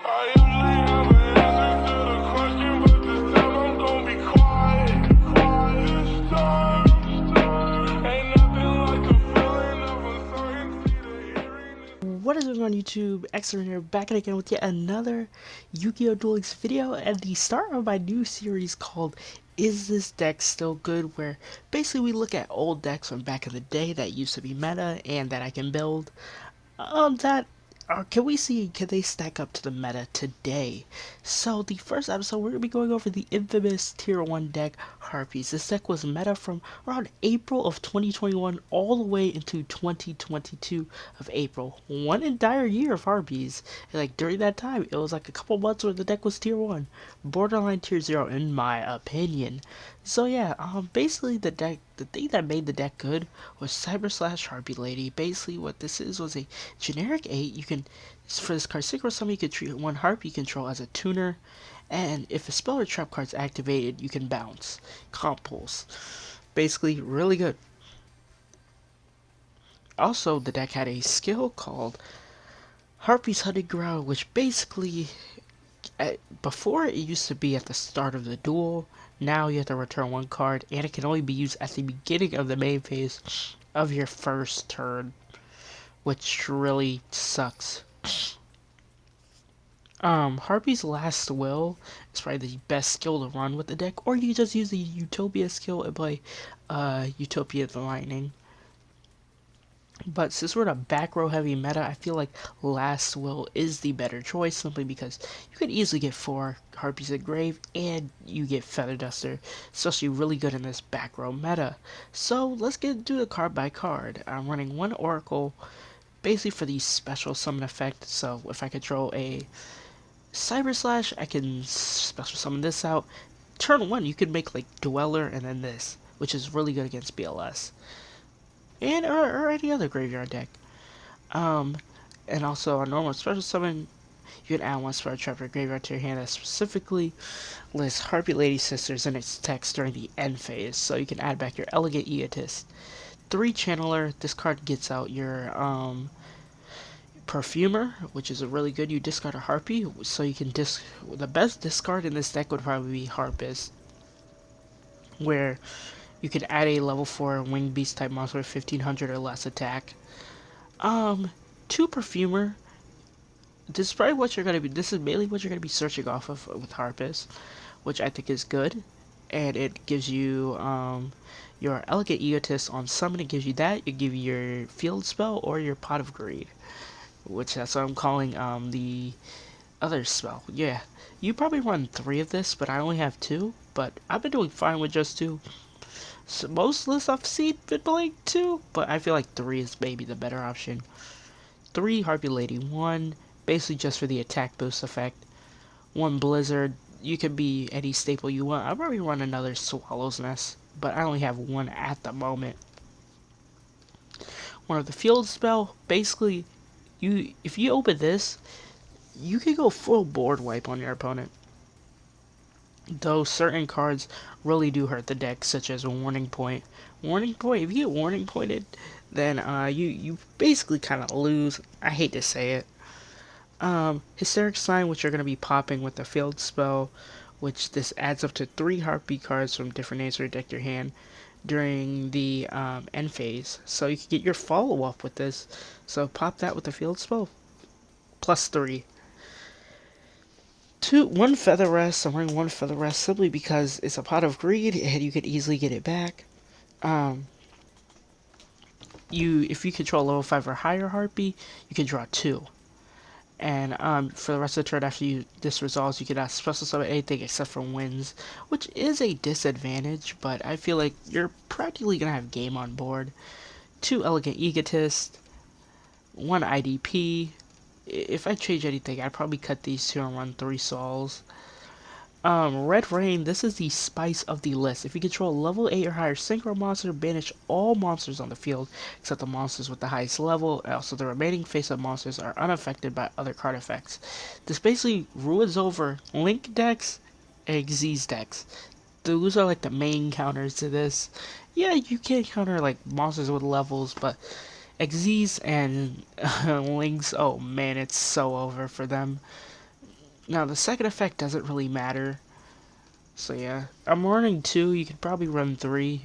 I usually have an answer to the question, but this time I'm gonna be quiet. Quiet time. Ain't nothing like the feeling of uncertainty, the hearing. What is going on YouTube? xSerena here, back again with yet another Yu-Gi-Oh! Duel Links video and the start of my new series called Is This Deck Still Good? Where basically we look at old decks from back in the day that used to be meta and that I can build. Can we see, can they stack up to the meta today? So the first episode, we're going to be going over the infamous tier 1 deck, Harpies. This deck was meta from around April of 2021 all the way into 2022 of April. One entire year of Harpies. And like during that time, it was like a couple months where the deck was tier 1. Borderline tier 0 in my opinion. So yeah, basically the thing that made the deck good was Cyber / Harpy Lady. Basically what this is was a generic 8. You can, for this card Synchro Summon, you can treat one Harpy control as a tuner, and if a spell or trap card is activated, you can bounce. Comp pulse. Basically really good. Also, the deck had a skill called Harpy's Hunting Ground, which basically, before it used to be at the start of the duel. Now you have to return one card, and it can only be used at the beginning of the main phase of your first turn, which really sucks. Harpy's Last Will is probably the best skill to run with the deck, or you just use the Utopia skill and play Utopia the Lightning. But since we're in a back row heavy meta, I feel like Last Will is the better choice, simply because you could easily get 4 Harpies at grave and you get Feather Duster, especially really good in this back row meta. So let's get into the card by card. I'm running one Oracle basically for the special summon effect. So if I control a Cyber Slash, I can special summon this out. Turn 1 you could make like Dweller and then this, which is really good against BLS. And or any other graveyard deck. And also a normal special summon, you can add one spell trap or graveyard to your hand that specifically lists Harpy Lady Sisters in its text during the end phase. So you can add back your Elegant Egotist. 3 Channeler, this card gets out your Perfumer, which is a really good. You discard a Harpy, so you can the best discard in this deck would probably be Harpist, where you can add a level 4 winged beast type monster with 1500 or less attack. 2 Perfumer. This is probably what you're gonna be. This is mainly what you're gonna be searching off of with Harpist, which I think is good, and it gives you your Elegant Egotist on summon. It gives you that. It gives you your field spell or your Pot of Greed, which that's what I'm calling the other spell. Yeah, you probably run 3 of this, but I only have 2. But I've been doing fine with just 2. So most lists I've seen been playing 2, but I feel like 3 is maybe the better option. 3 Harpy Lady, 1 basically just for the attack boost effect. 1 Blizzard, you can be any staple you want. I'll probably run another Swallow's Nest, but I only have 1 at the moment. 1 of the field spell, basically, if you open this, you can go full board wipe on your opponent. Though certain cards really do hurt the deck, such as Warning Point. Warning Point, if you get Warning Pointed, then you basically kind of lose. I hate to say it. Hysteric Sign, which you're going to be popping with the field spell, which this adds up to 3 Harpy cards from different names to your deck your hand during the end phase. So you can get your follow-up with this. So pop that with the field spell. Plus 3. 1 Feather Rest. I'm running 1 Feather Rest simply because it's a Pot of Greed and you can easily get it back. If you control level 5 or higher Harpy, you can draw 2. And for the rest of the turn after this resolves, you can special summon anything except for wins, which is a disadvantage, but I feel like you're practically gonna have game on board. 2 Elegant Egotist, 1 IDP. If I change anything, I'd probably cut these 2 and run 3 Souls. Red Rain, this is the spice of the list. If you control a level 8 or higher Synchro monster, banish all monsters on the field, except the monsters with the highest level. Also, the remaining face-up monsters are unaffected by other card effects. This basically ruins over Link decks and Xyz decks. Those are like the main counters to this. Yeah, you can counter like monsters with levels, but Xyz and Links, oh man, it's so over for them. Now the second effect doesn't really matter. So yeah, I'm running 2. You could probably run 3.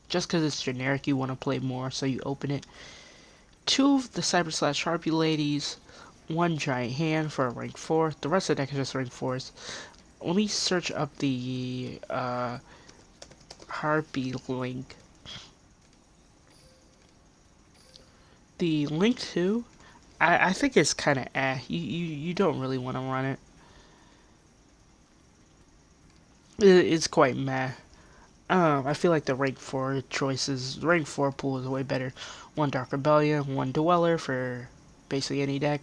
Just because it's generic, you want to play more, so you open it. 2 of the Cyber Slash Harpy Ladies. 1 Giant Hand for a rank 4. The rest of the deck is just rank 4s. Let me search up the Harpy link. The link to, I think it's kind of You don't really want to run it. It's quite meh. I feel like the rank 4 choices, rank 4 pool is way better. 1 Dark Rebellion, 1 Dweller for basically any deck.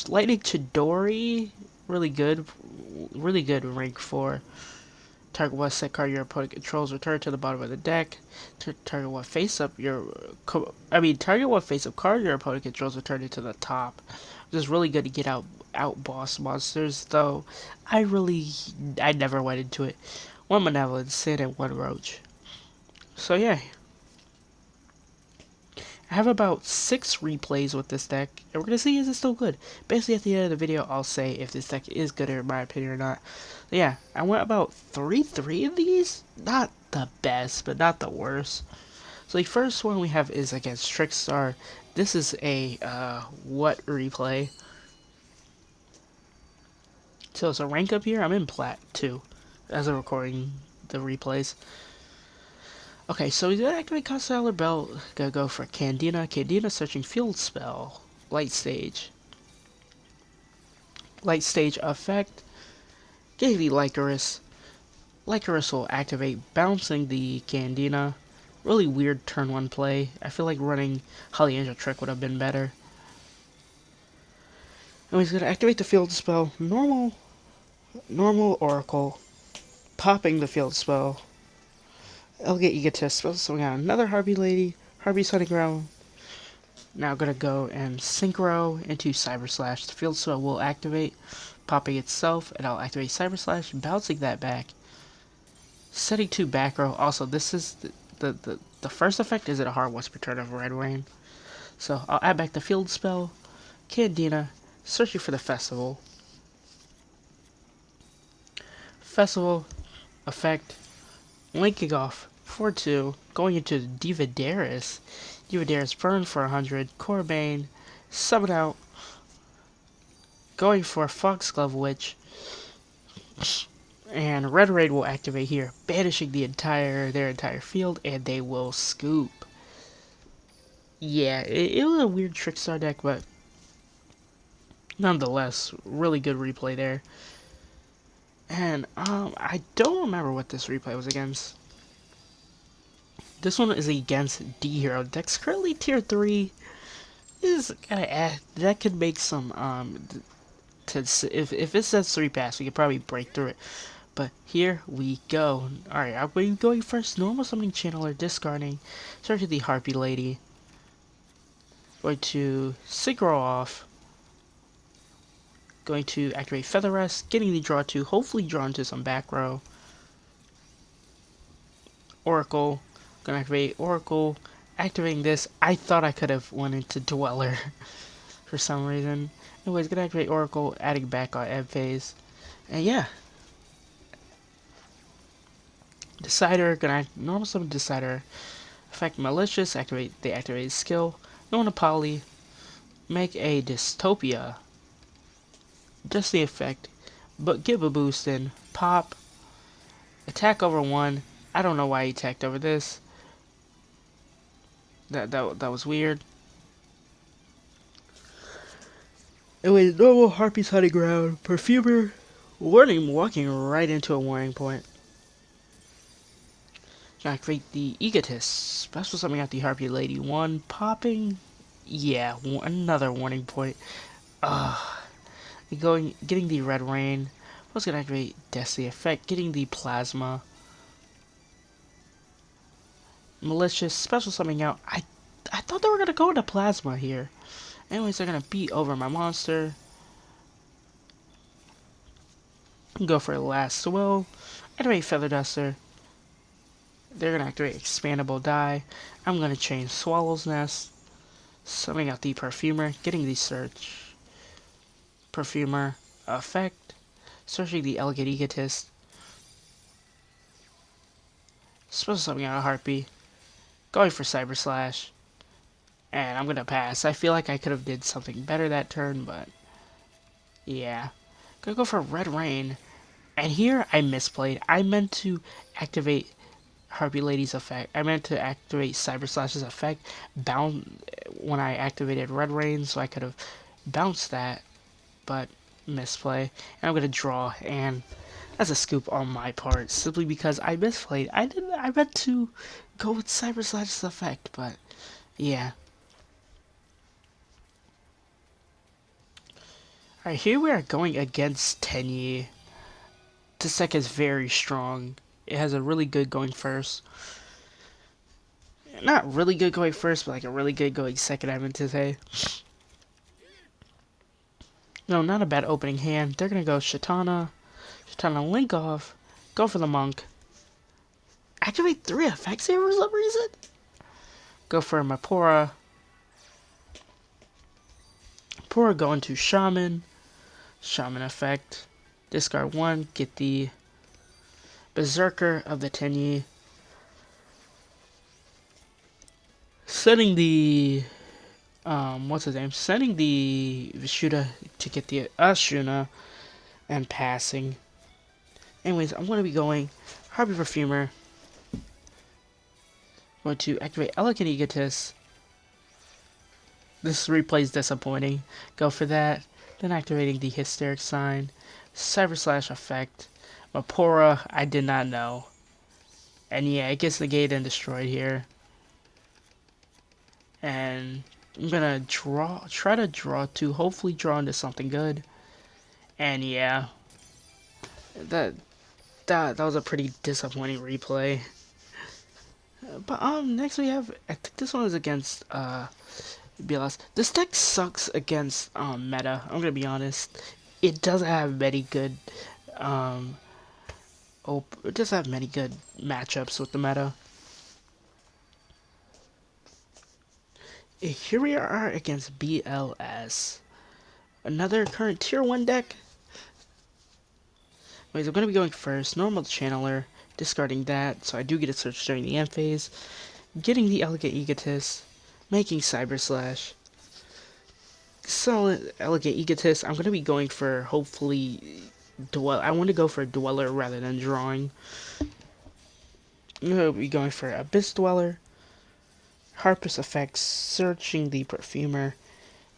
Lightning Chidori, really good rank 4. Target what set card your opponent controls, return to the bottom of the deck. Target what face-up target what face-up card your opponent controls, return it to the top. This is really good to get out boss monsters, though I never went into it. 1 Malevolent Sin and 1 Roach. So yeah, I have about 6 replays with this deck, and we're gonna see is it still good. Basically, at the end of the video, I'll say if this deck is good in my opinion or not. But yeah, I went about 3 of these. Not the best, but not the worst. So the first one we have is against Trickstar. This is a what replay. So it's a rank up here. I'm in Plat 2 as I'm recording the replays. Okay, so he's gonna activate Constellar Belt. Gonna go for Candina. Candina searching field spell. Light stage. Light stage effect. Give the Lycoris. Lycoris will activate, bouncing the Candina. Really weird turn 1 play. I feel like running Holly Angel Trick would have been better. And he's gonna activate the field spell. Normal Oracle. Popping the field spell. Elegant Egotist. So we got another Harpy Lady. Harpy's Hunting Ground. Now gonna go and Synchro into Cyber Slash. The field spell will activate, popping itself, and I'll activate Cyber Slash, bouncing that back. Setting to back row. Also, this is the first effect is it a hard Whisper turn of Red Rain. So I'll add back the field spell. Candina, searching for the festival. Festival effect, linking off 4-2, going into Divadaris. Divadaris burn for 100, Corbane, summon out, going for Foxglove Witch, and Red Raid will activate here, banishing their entire field, and they will scoop. Yeah, it was a weird Trickstar deck, but nonetheless, really good replay there. And I don't remember what this replay was against. This one is against D Hero. Deck's currently tier 3. Is kind of that could make some if it says 3 pass, we could probably break through it. But here we go. Alright, are we going first? Normal summoning channeler, discarding. Start to the Harpy Lady. Going to Synchro off. Going to activate Feather Rest, getting the draw 2, hopefully drawn to some back row. Oracle. Gonna activate Oracle. Activating this. I thought I could have went into Dweller for some reason. Anyways, gonna activate Oracle, adding back on end phase. And yeah. Decider, gonna normal summon Decider. Effect Malicious, activate the activated skill. No Poly. Make a Dystopia. Just the effect. But give a boost in. Pop. Attack over 1. I don't know why he attacked over this. That was weird. Anyway, normal Harpies Hunting Ground. Perfumer. Warning, walking right into a warning point. Activate the Egotist. Special something out the Harpy Lady 1. Popping. Yeah, another warning point. Getting the Red Rain. I was gonna activate Destiny Effect. Getting the Plasma. Malicious. Special something out. I thought they were gonna go into Plasma here. Anyways, they're gonna beat over my monster. Go for Last Will. Activate Feather Duster. They're gonna activate Expandable Die. I'm gonna change Swallow's Nest. Summoning out the Perfumer. Getting the Search. Perfumer. effect. Searching the Elegant Egotist. Supposed something out of Harpy. Going for Cyber Slash. And I'm gonna pass. I feel like I could have did something better that turn, but yeah. Gonna go for Red Rain. And here I misplayed. I meant to activate Harpy Lady's effect. I meant to activate Cyber Slash's effect when I activated Red Rain, so I could have bounced that, but misplay. And I'm gonna draw, and that's a scoop on my part, simply because I misplayed. I meant to go with Cyber Slash's effect, but yeah. Alright, here we are going against Tenyi. This deck is very strong. It has a really good going first. Not really good going first, but like a really good going second, I meant to say. No, not a bad opening hand. They're gonna go Shatana. Shatana link off. Go for the monk. Activate 3 effects here for some reason. Go for Mapora. Mapora go into Shaman. Shaman effect. Discard 1. Get the Berserker of the Tenyi. Setting the what's his name? Sending the Vishuda to get the Ashuna and passing. Anyways, I'm gonna be going Harpy Perfumer. Going to activate Elegant Egotist. This replay is disappointing. Go for that. Then activating the Hysteric Sign. Cyber Slash effect. Mapora, I did not know. And yeah, it gets negated and destroyed here. And I'm gonna try to draw to hopefully draw into something good. And yeah, that was a pretty disappointing replay. But next we have, I think this one is against BLS. This deck sucks against meta. I'm gonna be honest. It doesn't have many good it does have many good matchups with the meta. Here we are against BLS. Another current tier 1 deck. Anyways, I'm going to be going first. Normal Channeler. Discarding that, so I do get a search during the end phase. Getting the Elegant Egotist. Making Cyber Slash. Solid Elegant Egotist. I'm going to be going for, hopefully, Duel. I want to go for a Dweller rather than drawing. I'm going to be going for Abyss Dweller. Harpies effects, searching the Perfumer,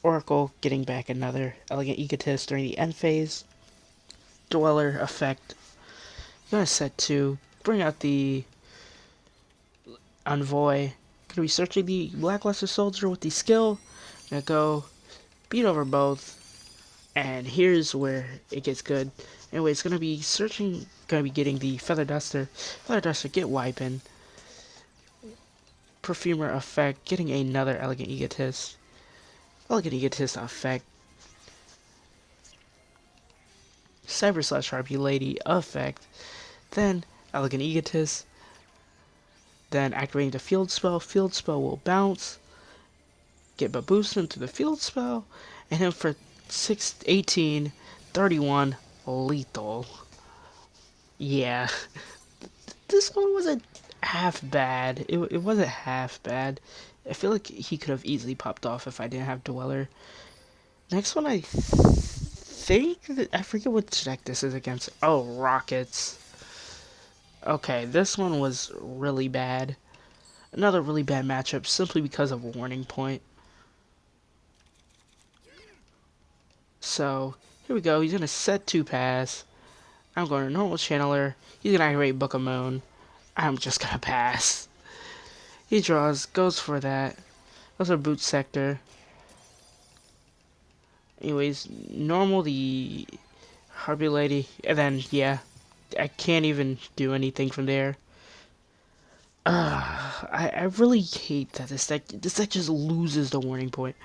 Oracle, getting back another Elegant Egotist during the end phase, Dweller effect, gonna set 2, bring out the Envoy, gonna be searching the Lackluster Soldier with the skill, gonna go beat over both, and here's where it gets good. Anyway, it's gonna be searching, gonna be getting the Feather Duster, get wiping, Perfumer effect, getting another Elegant Egotist. Elegant Egotist effect. Cyber Slash Harpy Lady effect. Then Elegant Egotist. Then activating the field spell. Field spell will bounce. Get Baboose into the field spell. And then for 18, 31, lethal. Yeah. This one wasn't half bad. It wasn't half bad. I feel like he could have easily popped off if I didn't have Dweller. Next one, I think I forget what deck this is against. Oh, Rockets. Okay, this one was really bad. Another really bad matchup simply because of a Warning Point. So, here we go. He's going to set 2 pass. I'm going to normal channeler. He's going to activate Book of Moon. I'm just going to pass. He draws, goes for that. Goes for Boot Sector. Anyways, normal the Harpy Lady. And then, yeah, I can't even do anything from there. I really hate that this deck just loses the Warning Point.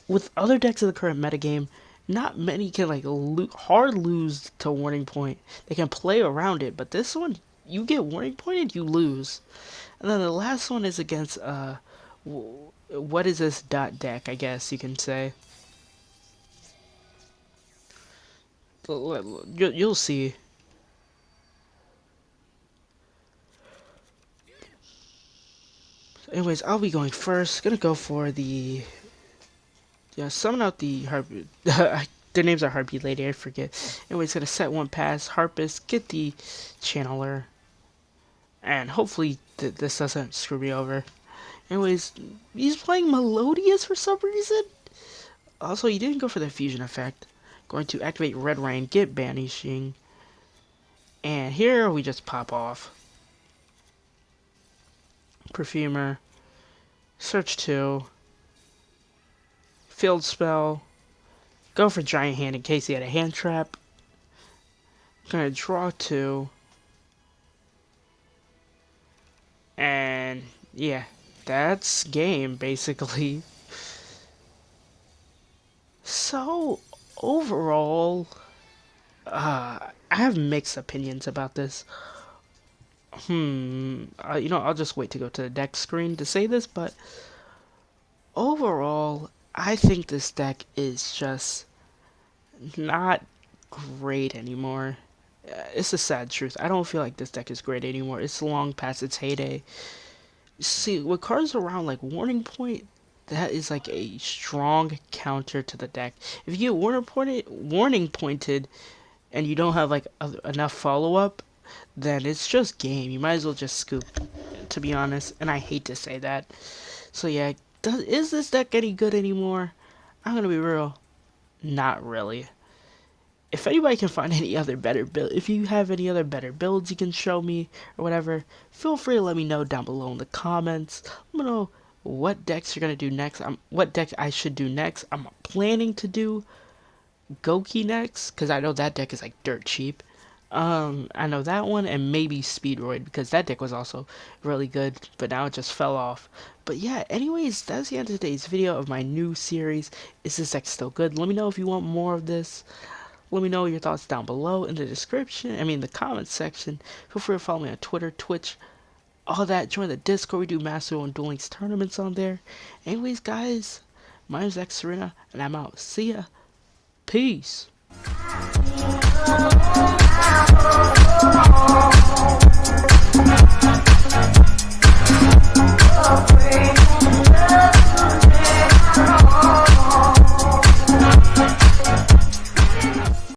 With other decks in the current metagame, not many can like hard lose to Warning Point. They can play around it, but this one, you get Warning Pointed, you lose. And then the last one is against what is this dot deck, I guess you can say. You'll see. Anyways, I'll be going first. Gonna go for the summon out the Harpy. Their names are Harpy Lady, I forget. Anyways, gonna set one pass, Harpist, get the Channeler, and hopefully this doesn't screw me over. Anyways, he's playing Melodious for some reason. Also, he didn't go for the fusion effect. Going to activate Red Rain, get Banishing, and here we just pop off. Perfumer, Search 2, Field Spell, go for Giant Hand in case he had a hand trap. Gonna draw 2. And yeah, that's game basically. So overall, I have mixed opinions about this. I'll just wait to go to the deck screen to say this, but overall, I think this deck is just not great anymore. It's a sad truth. I don't feel like this deck is great anymore. It's long past its heyday. See, with cards around like Warning Point, that is like a strong counter to the deck. If you get warning pointed, and you don't have like enough follow up, then it's just game. You might as well just scoop, to be honest. And I hate to say that. So yeah, is this deck any good anymore? I'm gonna be real, not really. If anybody can find any other better build, if you have any other better builds you can show me or whatever, feel free to let me know down below in the comments. Let me know what decks you're gonna do next. What deck I should do next. I'm planning to do Goki next because I know that deck is like dirt cheap. I know that one, and maybe Speedroid because that deck was also really good, but now it just fell off. But yeah, anyways, that's the end of today's video of my new series. Is this deck still good? Let me know if you want more of this. Let me know your thoughts down below in the description. The comments section. Feel free to follow me on Twitter, Twitch, all that. Join the Discord. We do Master and Duel Links tournaments on there. Anyways, guys, my name is xSerena, and I'm out. See ya. Peace.